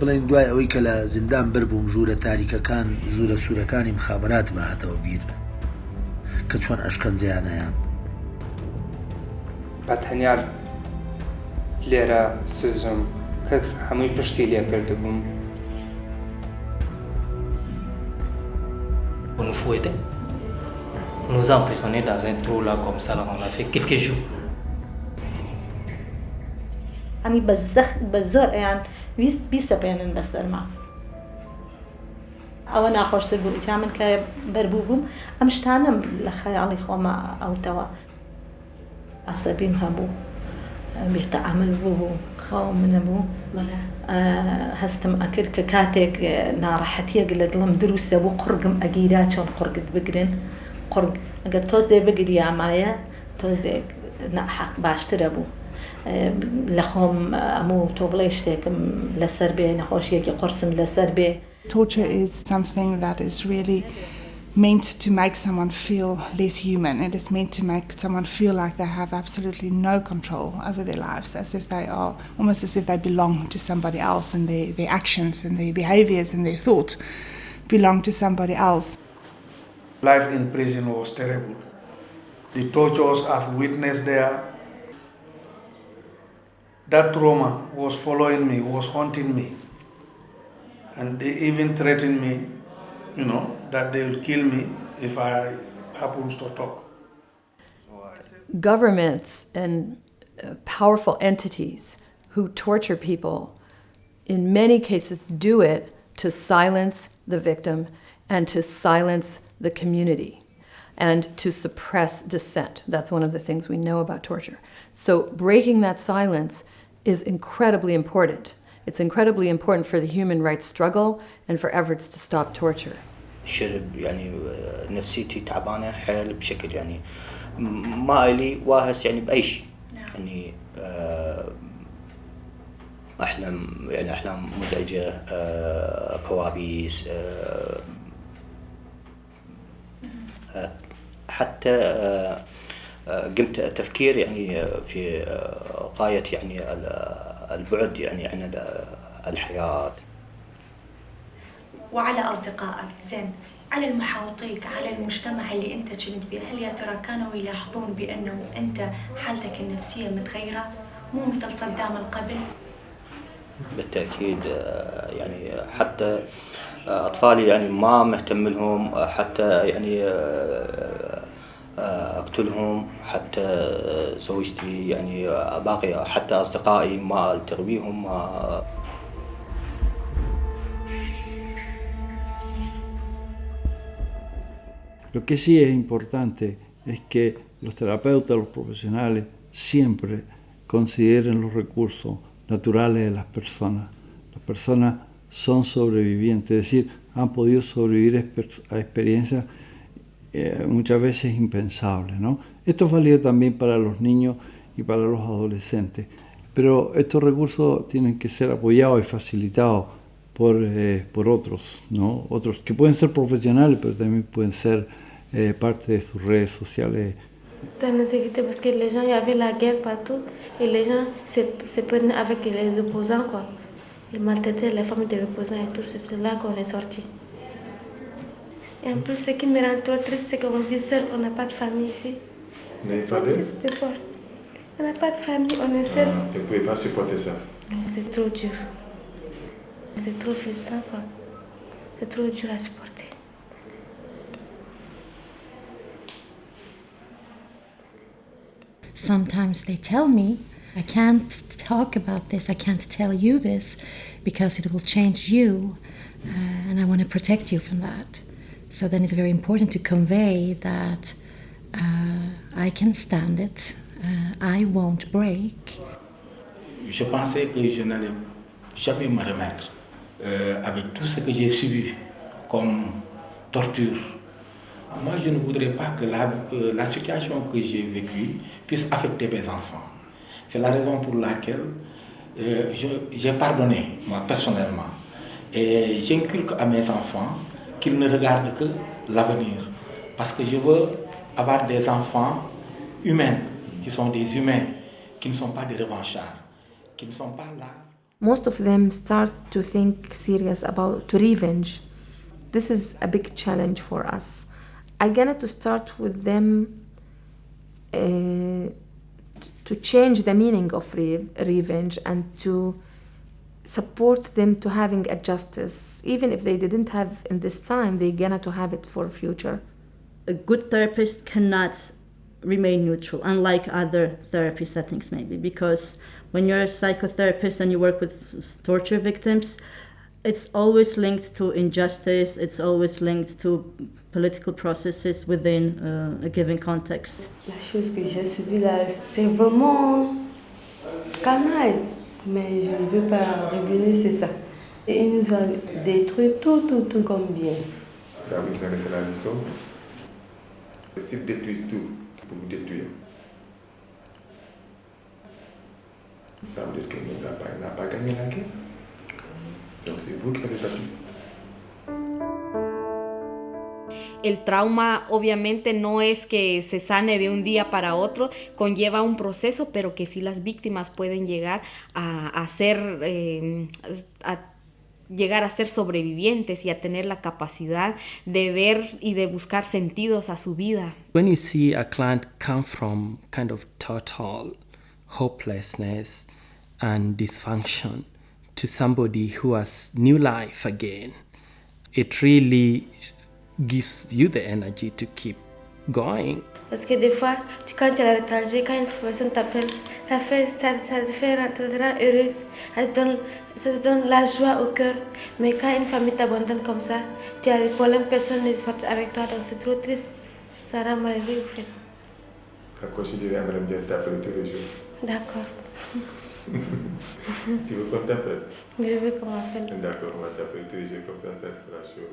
بڵێن دوای ئەوەی کە لە زیندان بربووم ژوورە تاریکەکان ژوورە سوورەکانی مخابرات بەهاتەوە بیر کە چۆن ئەشکەنجیانەیان بەتەنیا لێرە سزم کەس هەمووی پشتی لێ کردبووم. On nous fouettait. On nous a emprisonnés dans un trou là comme ça, là, on a fait quelques jours. ئەمی بە زۆر ئەیان بیسەپێنن بەسەرما. ئەوە ناخۆشتر بوو جا من کە بەربوو بووم ئەم شتانەم لە خەیاڵی خۆمە ئەوتەوە عەسەبیم هەبوو بێتەعامل بوو خەوم منە بوو هەستم ئەکرد کە کاتێک ناڕەحەتیەک لە دڵم دروستە بوو قورگم ئەگیرا چۆن قورگت بگرن قورگ ئەگەر تۆزێ بگری ئامایە تۆزێک باشترە بوو لە خۆم ئەموو تۆ بڵێ شتێکم لەسەر بێ نەخۆشیەکی قورسم لەسەر بێ. Torture is something that is really meant to make someone feel less human. It is meant to make someone feel like they have absolutely no control over their lives, as if they are, almost as if they belong to somebody else and their actions and their behaviors and their thoughts belong to somebody else. Life in prison was terrible. The tortures I've witnessed there, that trauma was following me, was haunting me. And they even threatened me, that they will kill me if I happen to talk. Governments and powerful entities who torture people, in many cases, do it to silence the victim and to silence the community and to suppress dissent. That's one of the things we know about torture. So breaking that silence is incredibly important. It's incredibly important for the human rights struggle and for efforts to stop torture. شرب يعني نفسيتي تعبانة حيل بشكل يعني ما إلي واهس يعني بأي شيء يعني أحلم يعني أحلام مزعجة كوابيس حتى قمت تفكير يعني في غاية يعني البعد يعني عن الحياة. وعلى أصدقائك زين على المحاوطيك على المجتمع اللي أنت كنت به هل يا ترى كانوا يلاحظون بأنه أنت حالتك النفسية متغيرة مو مثل صدام قبل؟ بالتأكيد يعني حتى أطفالي يعني ما مهتم لهم حتى يعني أقتلهم حتى زوجتي يعني باقي حتى أصدقائي ما ألتقي بهم Lo que sí es importante es que los terapeutas, los profesionales, siempre consideren los recursos naturales de las personas. Las personas son sobrevivientes, es decir, han podido sobrevivir a experiencias muchas veces impensables, ¿no? Esto es válido también para los niños y para los adolescentes, pero estos recursos tienen que ser apoyados y facilitados por otros, ¿no? Otros que pueden ser profesionales, pero también pueden ser parte de sus redes sociales. Parce que les gens, il y avait la guerre partout et les gens se prenaient avec les opposants, quoi. Ils maltraitaient les femmes des opposants et tout, c'est là qu'on est sorti. Et en plus, ce qui me rend trop triste, c'est qu'on vit seul, on n'a pas de famille ici. C'est trop triste de voir. On n'a pas de famille, on est seul. Vous ne pouvez pas supporter ça? C'est trop dur. C'est trop frustrant, quoi. C'est trop dur à supporter. Sometimes they tell me, I can't talk about this, I can't tell you this, because it will change you, and I want to protect you from that. So then it's very important to convey that I can stand it, I won't break. Je pensais que je n'allais jamais me remettre avec tout ce que j'ai subi comme torture. Moi, je ne voudrais pas que la situation que j'ai vécue puisse affecter mes enfants. C'est la raison pour laquelle j'ai pardonné, moi, personnellement. Et j'inculque à mes enfants qu'ils ne regardent que l'avenir. Parce que je veux avoir des enfants humains, qui sont des humains, qui ne sont pas des revanchards, qui ne sont pas là Most of them start to think serious about to revenge. This is a big challenge for us. I'm gonna to start with them to change the meaning of revenge and to support them to having a justice. Even if they didn't have in this time, they're gonna to have it for future. A good therapist cannot remain neutral, unlike other therapy settings maybe, because when you're a psychotherapist and you work with torture victims, it's always linked to injustice, it's always linked to political processes within a given context. La chose que j'ai subie là, c'est vraiment canaille, mais je ne veux pas revenir, c'est ça. Et il nous a détruit tout comme bien. Ça veut dire que c'est la leçon. S'ils détruisent tout pour vous détruire, ça veut dire qu'il n'a pas gagné la guerre. Donc c'est vous qui avez battu. El trauma obviamente no es que se sane de un día para otro, conlleva un proceso, pero que sí las víctimas pueden llegar a ser sobrevivientes y a tener la capacidad de ver y de buscar sentidos a su vida. When you see a client come from kind of total hopelessness and dysfunction to somebody who has new life again, it really gives you the energy to keep going. Parce que des fois, quand tu es à l'étranger, quand une personne t'appelle, ça te rend heureuse, ça te donne la joie au cœur. Mais quand une famille t'abandonne comme ça, tu as des problèmes, personne n'est avec toi, donc c'est trop triste. Ça rend malheureux au fait. Tu as considéré à Mme bien t'appeler tous les jours? D'accord. Tu veux qu'on t'appelle? Je veux qu'on m'appelle. D'accord, on va t'appeler tous les jours comme ça te fera chaud.